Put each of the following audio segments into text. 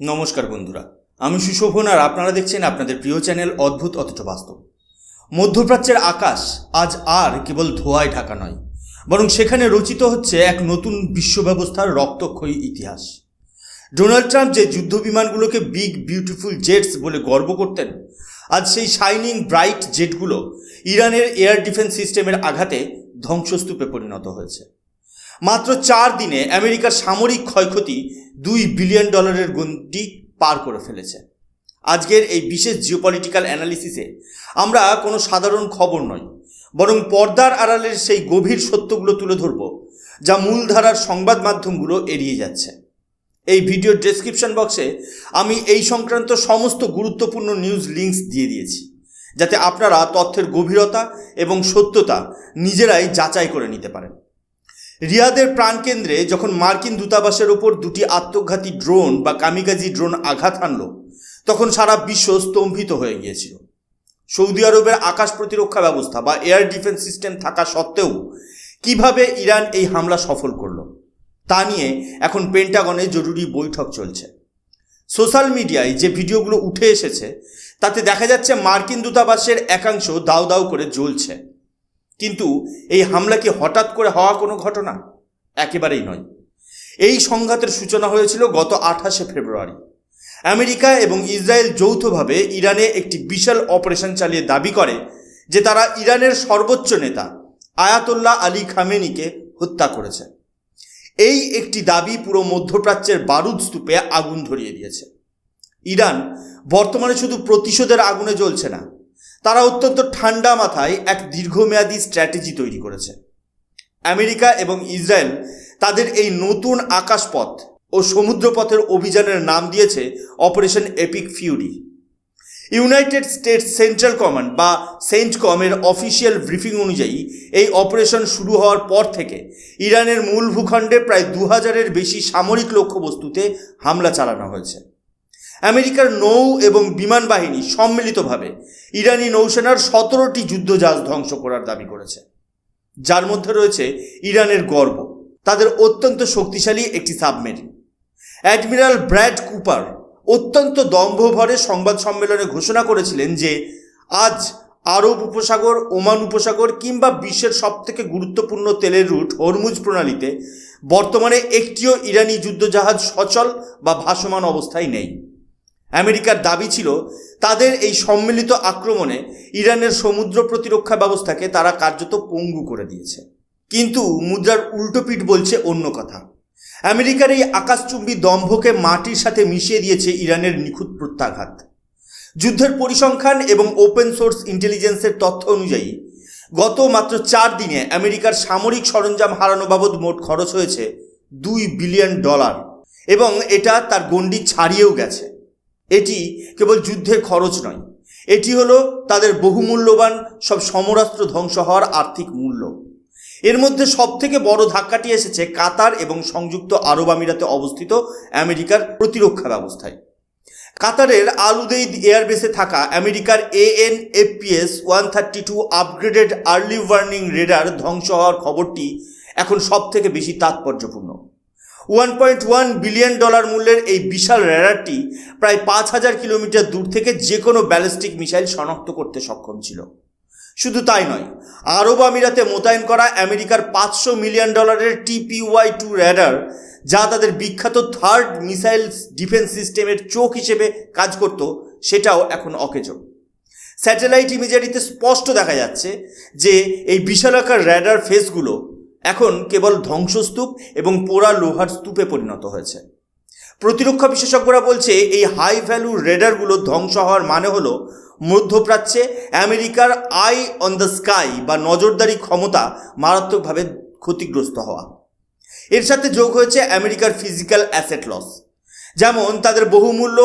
নমস্কার বন্ধুরা, আমি সুশোভন আর আপনারা দেখছেন আপনাদের প্রিয় চ্যানেল অদ্ভুত অথচ বাস্তব। মধ্যপ্রাচ্যের আকাশ আজ আর কেবল ধোঁয়ায় ঢাকা নয়, বরং সেখানে রচিত হচ্ছে এক নতুন বিশ্ব ব্যবস্থার রক্তক্ষয়ী ইতিহাস। ডোনাল্ড ট্রাম্প যে যুদ্ধ বিমানগুলোকে বিগ বিউটিফুল জেটস বলে গর্ব করতেন, আজ সেই শাইনিং ব্রাইট জেটগুলো ইরানের এয়ার ডিফেন্স সিস্টেমের আঘাতে ধ্বংসস্তূপে পরিণত হয়েছে। মাত্র 4 দিনে আমেরিকার সামরিক ক্ষয়ক্ষতি $2 বিলিয়ন গণ্ডি পার করে ফেলেছে। আজকের এই বিশেষ জিওপলিটিক্যাল অ্যানালিসিসে আমরা কোনো সাধারণ খবর নয়, বরং পর্দার আড়ালের সেই গভীর সত্যগুলো তুলে ধরব যা মূলধারার সংবাদ মাধ্যমগুলো এড়িয়ে যাচ্ছে। এই ভিডিওর ডেসক্রিপশন বক্সে আমি এই সংক্রান্ত সমস্ত গুরুত্বপূর্ণ নিউজ লিঙ্কস দিয়ে দিয়েছি, যাতে আপনারা তথ্যের গভীরতা এবং সত্যতা নিজেরাই যাচাই করে নিতে পারেন। রিয়াদের প্রাণকেন্দ্রে যখন মার্কিন দূতাবাসের ওপর 2টি আত্মঘাতী ড্রোন বা কামিকাজি ড্রোন আঘাত হানল, তখন সারা বিশ্ব স্তম্ভিত হয়ে গিয়েছিল। সৌদি আরবের আকাশ প্রতিরক্ষা ব্যবস্থা বা এয়ার ডিফেন্স সিস্টেম থাকা সত্ত্বেও কিভাবে ইরান এই হামলা সফল করল তা নিয়ে এখন পেন্টাগনে জরুরি বৈঠক চলছে। সোশ্যাল মিডিয়ায় যে ভিডিওগুলো উঠে এসেছে তাতে দেখা যাচ্ছে মার্কিন দূতাবাসের একাংশ দাউ দাউ করে জ্বলছে। কিন্তু এই হামলা কি হঠাৎ করে হওয়া কোনো ঘটনা? একেবারেই নয়। এই সংঘাতের সূচনা হয়েছিল গত 28শে ফেব্রুয়ারি। আমেরিকা এবং ইসরায়েল যৌথভাবে ইরানে একটি বিশাল অপারেশন চালিয়ে দাবি করে যে তারা ইরানের সর্বোচ্চ নেতা আয়াতোল্লাহ আলী খামেনিকে হত্যা করেছে। এই একটি দাবি পুরো মধ্যপ্রাচ্যের বারুদ স্তূপে আগুন ধরিয়ে দিয়েছে। ইরান বর্তমানে শুধু প্রতিশোধের আগুনে জ্বলছে না, তারা অত্যন্ত ঠান্ডা মাথায় এক দীর্ঘমেয়াদী স্ট্র্যাটেজি তৈরি করেছে। আমেরিকা এবং ইসরায়েল তাদের এই নতুন আকাশপথ ও সমুদ্রপথের অভিযানের নাম দিয়েছে operation epic Fury. United states central command বা সেন্টকমের অফিসিয়াল ব্রিফিং অনুযায়ী এই অপারেশন শুরু হওয়ার পর থেকে ইরানের মূল ভূখণ্ডে প্রায় 2000-এর বেশি সামরিক লক্ষ্যবস্তুতে হামলা চালানো হয়েছে। আমেরিকার নৌ এবং বিমান বাহিনী সম্মিলিতভাবে ইরানি নৌসেনার 17টি যুদ্ধজাহাজ ধ্বংস করার দাবি করেছে, যার মধ্যে রয়েছে ইরানের গর্ব, তাদের অত্যন্ত শক্তিশালী একটি সাবমেরিন। অ্যাডমিরাল ব্র্যাড কুপার অত্যন্ত দম্ভভরে সংবাদ সম্মেলনে ঘোষণা করেছিলেন যে আজ আরব উপসাগর, ওমান উপসাগর কিংবা বিশ্বের সবথেকে গুরুত্বপূর্ণ তেলের রুট হরমুজ প্রণালীতে বর্তমানে একটিও ইরানি যুদ্ধজাহাজ সচল বা ভাসমান অবস্থায় নেই। আমেরিকার দাবি ছিল তাদের এই সম্মিলিত আক্রমণে ইরানের সমুদ্র প্রতিরক্ষা ব্যবস্থাকে তারা কার্যত পঙ্গু করে দিয়েছে। কিন্তু মুদ্রার উল্টো পিঠ বলছে অন্য কথা। আমেরিকার এই আকাশচুম্বী দম্ভকে মাটির সাথে মিশিয়ে দিয়েছে ইরানের নিখুঁত প্রত্যাঘাত। যুদ্ধের পরিসংখ্যান এবং ওপেন সোর্স ইন্টেলিজেন্সের তথ্য অনুযায়ী গত মাত্র 4 দিনে আমেরিকার সামরিক সরঞ্জাম হারানো বাবদ মোট খরচ হয়েছে $2 বিলিয়ন, এবং এটা তার গণ্ডি ছাড়িয়েও গেছে। এটি কেবল যুদ্ধের খরচ নয়, এটি হলো তাদের বহুমূল্যবান সব সমরাস্ত্র ধ্বংস হওয়ার আর্থিক মূল্য। এর মধ্যে সবথেকে বড় ধাক্কাটি এসেছে কাতার এবং সংযুক্ত আরব আমিরাতে অবস্থিত আমেরিকার প্রতিরক্ষা ব্যবস্থায়। কাতারের আল উদেইদ এয়ারবেসে থাকা আমেরিকার AN/APS 132 upgraded early warning radar ধ্বংস হওয়ার খবরটি এখন সবথেকে বেশি তাৎপর্যপূর্ণ। $1.1 বিলিয়ন মূল্যের এই বিশাল রেডারটি প্রায় 5000 কিলোমিটার দূর থেকে যে কোনো ব্যালিস্টিক মিসাইল শনাক্ত করতে সক্ষম ছিল। শুধু তাই নয়, আরব আমিরাতে মোতায়েন করা আমেরিকার $500 মিলিয়ন TPY-2 রেডার, যা তাদের বিখ্যাত থার্ড মিসাইল ডিফেন্স সিস্টেমের চোখ হিসেবে কাজ করত, সেটাও এখন অকেজো। স্যাটেলাইট ইমেজারিতে স্পষ্ট দেখা যাচ্ছে যে এই বিশালাকার রেডার ফেসগুলো এখন কেবল ধ্বংসস্তূপ এবং পোড়া লোহার স্তূপে পরিণত হয়েছে। প্রতিরক্ষা বিশেষজ্ঞরা বলছে এই হাই ভ্যালু রেডারগুলো ধ্বংস হওয়ার মানে হলো মধ্যপ্রাচ্যে আমেরিকার আই অন দ্য স্কাই বা নজরদারি ক্ষমতা মারাত্মকভাবে ক্ষতিগ্রস্ত হওয়া। এর সাথে যোগ হয়েছে আমেরিকার ফিজিক্যাল অ্যাসেট লস, যেমন তাদের বহুমূল্য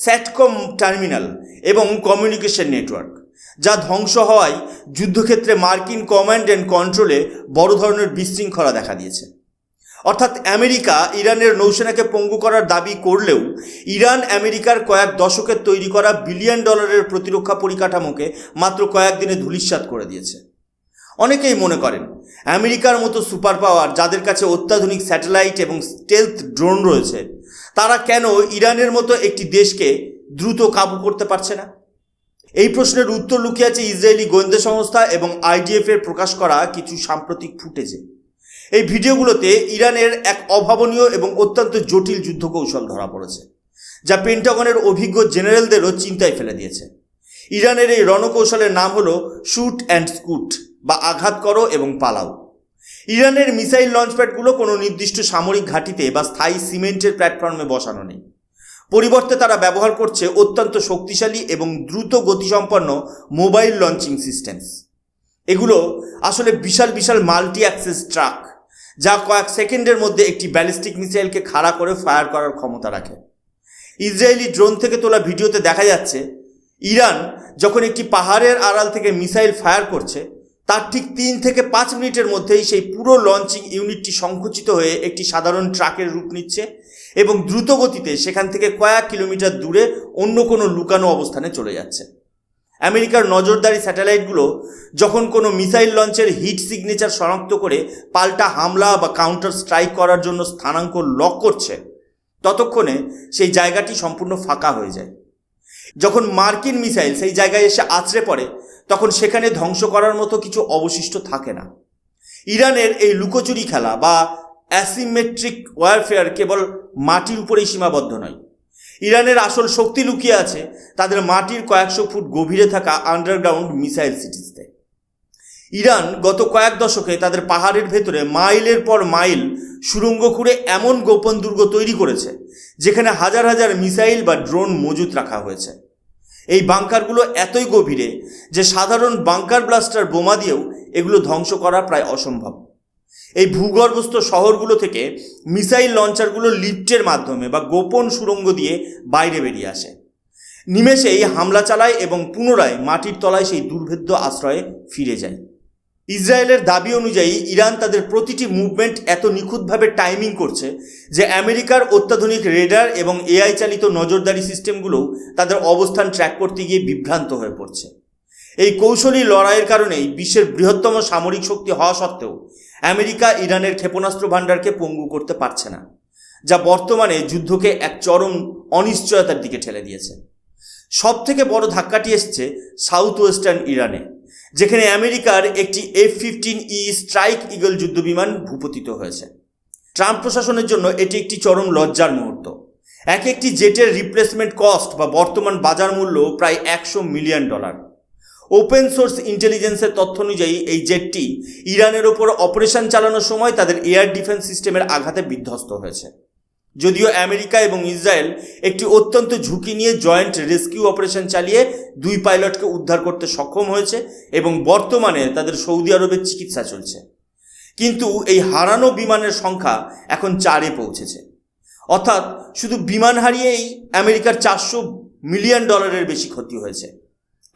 স্যাটকম টার্মিনাল এবং কমিউনিকেশন নেটওয়ার্ক, যা ধ্বংস হওয়ায় যুদ্ধক্ষেত্রে মার্কিন কমান্ড অ্যান্ড কন্ট্রোলে বড় ধরনের বিশৃঙ্খলা দেখা দিয়েছে। অর্থাৎ আমেরিকা ইরানের নৌসেনাকে পঙ্গু করার দাবি করলেও ইরান আমেরিকার কয়েক দশকের তৈরি করা $1 বিলিয়ন প্রতিরক্ষা পরিকাঠামোকে মাত্র কয়েকদিনে ধূলিসাৎ করে দিয়েছে। অনেকেই মনে করেন আমেরিকার মতো সুপার পাওয়ার, যাদের কাছে অত্যাধুনিক স্যাটেলাইট এবং স্টেলথ ড্রোন রয়েছে, তারা কেন ইরানের মতো একটি দেশকে দ্রুত কাবু করতে পারছে না? এই প্রশ্নের উত্তর লুকিয়ে আছে ইসরায়েলি গোয়েন্দা সংস্থা এবং IDF এর প্রকাশ করা কিছু সাম্প্রতিক ফুটেজে। এই ভিডিওগুলোতে ইরানের এক অভাবনীয় এবং অত্যন্ত জটিল যুদ্ধ কৌশল ধরা পড়েছে, যা পেন্টাগনের অভিজ্ঞ জেনারেলদেরও চিন্তায় ফেলে দিয়েছে। ইরানের এই রণকৌশলের নাম হলো শুট অ্যান্ড স্কুট, বা আঘাত করো এবং পালাও। ইরানের মিসাইল লঞ্চপ্যাডগুলো কোনো নির্দিষ্ট সামরিক ঘাঁটিতে বা স্থায়ী সিমেন্টের প্ল্যাটফর্মে বসানো নেই। পরিবর্তে তারা ব্যবহার করছে অত্যন্ত শক্তিশালী এবং দ্রুত গতিসম্পন্ন মোবাইল লঞ্চিং সিস্টেমস। এগুলো আসলে বিশাল বিশাল মাল্টি অ্যাক্সেস ট্রাক, যা কয়েক সেকেন্ডের মধ্যে একটি ব্যালিস্টিক মিসাইলকে খাড়া করে ফায়ার করার ক্ষমতা রাখে। ইসরায়েলি ড্রোন থেকে তোলা ভিডিওতে দেখা যাচ্ছে ইরান যখন একটি পাহাড়ের আড়াল থেকে মিসাইল ফায়ার করছে, তার ঠিক 3 থেকে 5 মিনিটের মধ্যেই সেই পুরো লঞ্চিং ইউনিটটি সংকুচিত হয়ে একটি সাধারণ ট্রাকের রূপ নিচ্ছে এবং দ্রুত গতিতে সেখান থেকে কয়েক কিলোমিটার দূরে অন্য কোনো লুকানো অবস্থানে চলে যাচ্ছে। আমেরিকার নজরদারি স্যাটেলাইটগুলো যখন কোনো মিসাইল লঞ্চের হিট সিগনেচার শনাক্ত করে পাল্টা হামলা বা কাউন্টার স্ট্রাইক করার জন্য স্থানাঙ্ক লক করছে, ততক্ষণে সেই জায়গাটি সম্পূর্ণ ফাঁকা হয়ে যায়। যখন মার্কিন মিসাইল সেই জায়গায় এসে আছড়ে পড়ে, তখন সেখানে ধ্বংস করার মতো কিছু অবশিষ্ট থাকে না। ইরানের এই লুকোচুরি খেলা বা অ্যাসিমেট্রিক ওয়ারফেয়ার কেবল মাটির উপরেই সীমাবদ্ধ নয়। ইরানের আসল শক্তি লুকিয়ে আছে তাদের মাটির কয়েকশো ফুট গভীরে থাকা আন্ডারগ্রাউন্ড মিসাইল সিটিজতে। ইরান গত কয়েক দশকে তাদের পাহাড়ের ভেতরে মাইলের পর মাইল সুড়ঙ্গ খুঁড়ে এমন গোপন দুর্গ তৈরি করেছে যেখানে হাজার হাজার মিসাইল বা ড্রোন মজুত রাখা হয়েছে। এই বাংকারগুলো এতই গভীরে যে সাধারণ বাংকার ব্লাস্টার বোমা দিয়েও এগুলো ধ্বংস করা প্রায় অসম্ভব। এই ভূগর্ভস্থ শহরগুলো থেকে মিসাইল লঞ্চারগুলো লিফটের মাধ্যমে বা গোপন সুড়ঙ্গ দিয়ে বাইরে বেরিয়ে আসে, নিমেষেই হামলা চালায় এবং পুনরায় মাটির তলায় সেই দুর্ভেদ্য আশ্রয়ে ফিরে যায়। ইসরায়েলের দাবি অনুযায়ী ইরান তাদের প্রতিটি মুভমেন্ট এত নিখুঁতভাবে টাইমিং করছে যে আমেরিকার অত্যাধুনিক রেডার এবং AI চালিত নজরদারি সিস্টেমগুলোও তাদের অবস্থান ট্র্যাক করতে গিয়ে বিভ্রান্ত হয়ে পড়ছে। এই কৌশলী লড়াইয়ের কারণেই বিশ্বের বৃহত্তম সামরিক শক্তি হওয়া সত্ত্বেও আমেরিকা ইরানের ক্ষেপণাস্ত্র ভাণ্ডারকে পঙ্গু করতে পারছে না, যা বর্তমানে যুদ্ধকে এক চরম অনিশ্চয়তার দিকে ঠেলে দিয়েছে। সব থেকে বড় ধাক্কাটি এসছে সাউথ ওয়েস্টার্ন ইরানে, যেখানে আমেরিকার একটি F-15E স্ট্রাইক ইগল যুদ্ধবিমান ভূপতিত হয়েছে। ট্রাম্প প্রশাসনের জন্য এটি একটি চরম লজ্জার মুহূর্ত। একটি জেটের রিপ্লেসমেন্ট কস্ট বা বর্তমান বাজার মূল্য প্রায় $100 মিলিয়ন। ওপেন সোর্স ইন্টেলিজেন্সের তথ্য অনুযায়ী এই জেটটি ইরানের ওপর অপারেশন চালানোর সময় তাদের এয়ার ডিফেন্স সিস্টেমের আঘাতে বিধ্বস্ত হয়েছে। যদিও আমেরিকা এবং ইসরায়েল একটি অত্যন্ত ঝুঁকি নিয়ে জয়েন্ট রেস্কিউ অপারেশন চালিয়ে 2 পাইলটকে উদ্ধার করতে সক্ষম হয়েছে এবং বর্তমানে তাদের সৌদি আরবে চিকিৎসা চলছে, কিন্তু এই হারানো বিমানের সংখ্যা এখন 4-এ পৌঁছেছে। অর্থাৎ শুধু বিমান হারিয়েই আমেরিকার $400 মিলিয়ন বেশি ক্ষতি হয়েছে।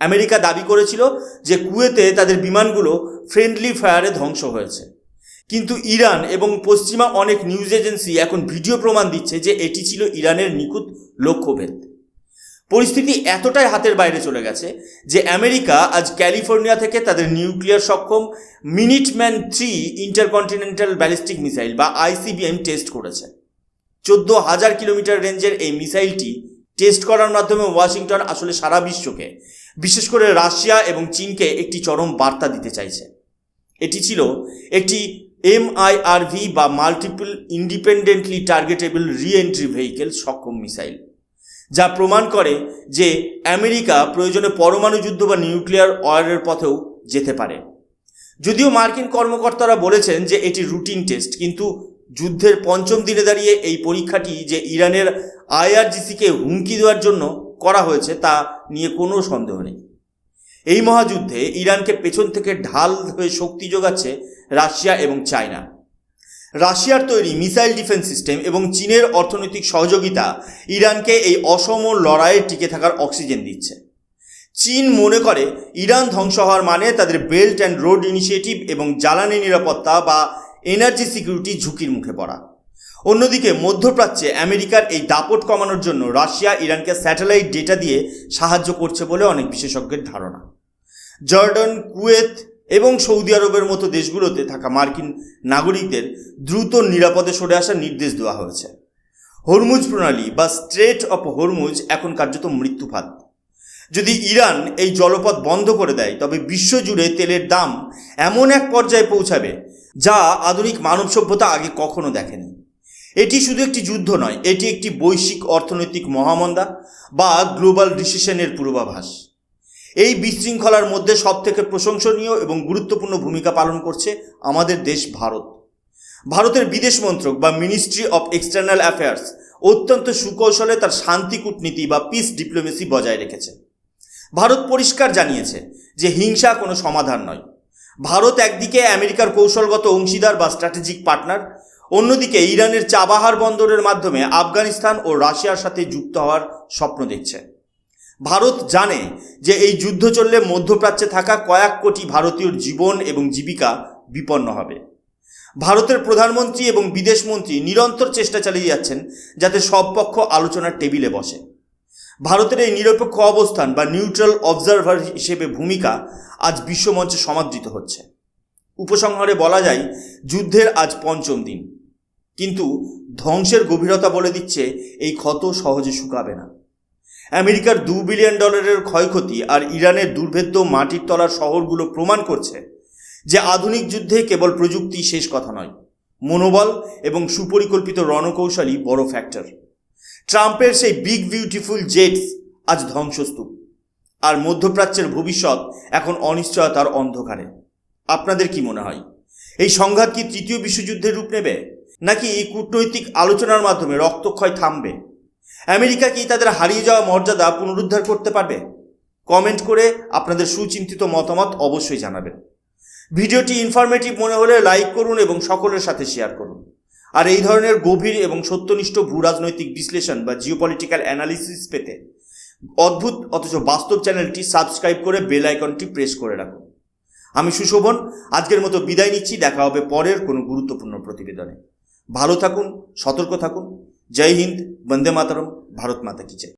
আমেরিকা দাবি করেছিল যে কুয়েতে তাদের বিমানগুলো ফ্রেন্ডলি ফায়ারে ধ্বংস হয়েছে, কিন্তু ইরান এবং পশ্চিমা অনেক নিউজ এজেন্সি এখন ভিডিও প্রমাণ দিচ্ছে যে এটি ছিল ইরানের নিখুঁত লক্ষ্যভেদ। পরিস্থিতি এতটাই হাতের বাইরে চলে গেছে যে আমেরিকা আজ ক্যালিফোর্নিয়া থেকে তাদের নিউক্লিয়ার সক্ষম মিনিটম্যান 3 ইন্টারকন্টিনেন্টাল ব্যালিস্টিক মিসাইল বা ICBM টেস্ট করেছে। 14,000 কিলোমিটার রেঞ্জের এই মিসাইলটি টেস্ট করার মাধ্যমে ওয়াশিংটন আসলে সারা বিশ্বকে, বিশেষ করে রাশিয়া এবং চীনকে একটি চরম বার্তা দিতে চাইছে। এটি ছিল একটি MIRV বা multiple independently targetable re-entry vehicle সক্ষম মিসাইল, যা প্রমাণ করে যে আমেরিকা প্রয়োজনে পরমাণু যুদ্ধ বা নিউক্লিয়ার ওয়ারের পথেও যেতে পারে। যদিও মার্কিন কর্মকর্তারা বলেছেন যে এটি রুটিন টেস্ট, কিন্তু যুদ্ধের 5ম দিনে দাঁড়িয়ে এই পরীক্ষাটি যে ইরানের IRGCকে হুমকি দেওয়ার জন্য করা হয়েছে তা নিয়ে কোনো সন্দেহ নেই। এই মহাযুদ্ধে ইরানকে পেছন থেকে ঢাল হয়ে শক্তি যোগাচ্ছে রাশিয়া এবং চায়না। রাশিয়ার তৈরি মিসাইল ডিফেন্স সিস্টেম এবং চীনের অর্থনৈতিক সহযোগিতা ইরানকে এই অসম লড়াইয়ে টিকে থাকার অক্সিজেন দিচ্ছে। চীন মনে করে ইরান ধ্বংস হওয়ার মানে তাদের বেল্ট অ্যান্ড রোড ইনিশিয়েটিভ এবং জ্বালানি নিরাপত্তা বা এনার্জি সিকিউরিটি ঝুঁকির মুখে পড়া। অন্যদিকে মধ্যপ্রাচ্যে আমেরিকার এই দাপট কমানোর জন্য রাশিয়া ইরানকে স্যাটেলাইট ডেটা দিয়ে সাহায্য করছে বলে অনেক বিশেষজ্ঞের ধারণা। জর্ডান, কুয়েত, এবং সৌদি আরবের মতো দেশগুলোতে থাকা মার্কিন নাগরিকদের দ্রুত নিরাপদে সরে আসার নির্দেশ দেওয়া হয়েছে। হরমুজ প্রণালী বা স্ট্রেট অফ হরমুজ এখন কার্যত মৃত্যুফাত। যদি ইরান এই জলপথ বন্ধ করে দেয় তবে বিশ্বজুড়ে তেলের দাম এমন এক পর্যায়ে পৌঁছাবে যা আধুনিক মানব সভ্যতা আগে কখনো দেখেনি। এটি শুধু একটি যুদ্ধ নয়, এটি একটি বৈশ্বিক অর্থনৈতিক মহামন্দা বা গ্লোবাল রিসেশনের পূর্বাভাস। এই বিশৃঙ্খলার মধ্যে সবথেকে প্রশংসনীয় এবং গুরুত্বপূর্ণ ভূমিকা পালন করছে আমাদের দেশ ভারত। ভারতের বিদেশ মন্ত্রক বা মিনিস্ট্রি অফ এক্সটার্নাল অ্যাফেয়ার্স অত্যন্ত সুকৌশলে তার শান্তি কূটনীতি বা পিস ডিপ্লোমেসি বজায় রেখেছে। ভারত পরিষ্কার জানিয়েছে যে হিংসা কোনো সমাধান নয়। ভারত একদিকে আমেরিকার কৌশলগত অংশীদার বা স্ট্র্যাটেজিক পার্টনার, অন্যদিকে ইরানের চাবাহার বন্দরের মাধ্যমে আফগানিস্তান ও রাশিয়ার সাথে যুক্ত হওয়ার স্বপ্ন দেখছে। ভারত জানে যে এই যুদ্ধ চললে মধ্যপ্রাচ্যে থাকা কয়েক কোটি ভারতীয়র জীবন এবং জীবিকা বিপন্ন হবে। ভারতের প্রধানমন্ত্রী এবং বিদেশমন্ত্রী নিরন্তর চেষ্টা চালিয়ে যাচ্ছেন যাতে সব পক্ষ আলোচনার টেবিলে বসে। ভারতের এই নিরপেক্ষ অবস্থান বা নিউট্রাল অবজারভার হিসেবে ভূমিকা আজ বিশ্বমঞ্চে সমাদৃত হচ্ছে। উপসংহারে বলা যায়, যুদ্ধের আজ পঞ্চম দিন, কিন্তু ধ্বংসের গভীরতা বলে দিচ্ছে এই ক্ষত সহজে শুকাবে না। আমেরিকার $2 বিলিয়ন ক্ষয়ক্ষতি আর ইরানের দুর্ভেদ্য মাটির তলার শহরগুলো প্রমাণ করছে যে আধুনিক যুদ্ধে কেবল প্রযুক্তি শেষ কথা নয়, মনোবল এবং সুপরিকল্পিত রণকৌশলই বড় ফ্যাক্টর। ট্রাম্পের সেই বিগ বিউটিফুল জেটস আজ ধ্বংসস্তূপ, আর মধ্যপ্রাচ্যের ভবিষ্যৎ এখন অনিশ্চয়তার অন্ধকারে। আপনাদের কি মনে হয়, এই সংঘাত কি তৃতীয় বিশ্বযুদ্ধের রূপ নেবে, নাকি এই কূটনৈতিক আলোচনার মাধ্যমে রক্তক্ষয় থামবে? আমেরিকা কি তাদের হারিয়ে যাওয়া মর্যাদা পুনরুদ্ধার করতে পারবে? কমেন্ট করে আপনাদের সুচিন্তিত মতামত অবশ্যই জানাবেন। ভিডিওটি ইনফরমেটিভ মনে হলে লাইক করুন এবং সকলের সাথে শেয়ার করুন। আর এই ধরনের গভীর এবং সত্যনিষ্ঠ ভূরাজনৈতিক বিশ্লেষণ বা জিওপলিটিক্যাল অ্যানালিসিস পেতে অদ্ভুত অথচ বাস্তব চ্যানেলটি সাবস্ক্রাইব করে বেল আইকনটি প্রেস করে রাখুন। আমি সুশোভন আজকের মতো বিদায় নিচ্ছি। দেখা হবে পরের কোনো গুরুত্বপূর্ণ প্রতিবেদনে। ভালো থাকুন, সতর্ক থাকুন। জয় হিন্দ, বন্দে মাতরম, ভারত মাতা কি জয়।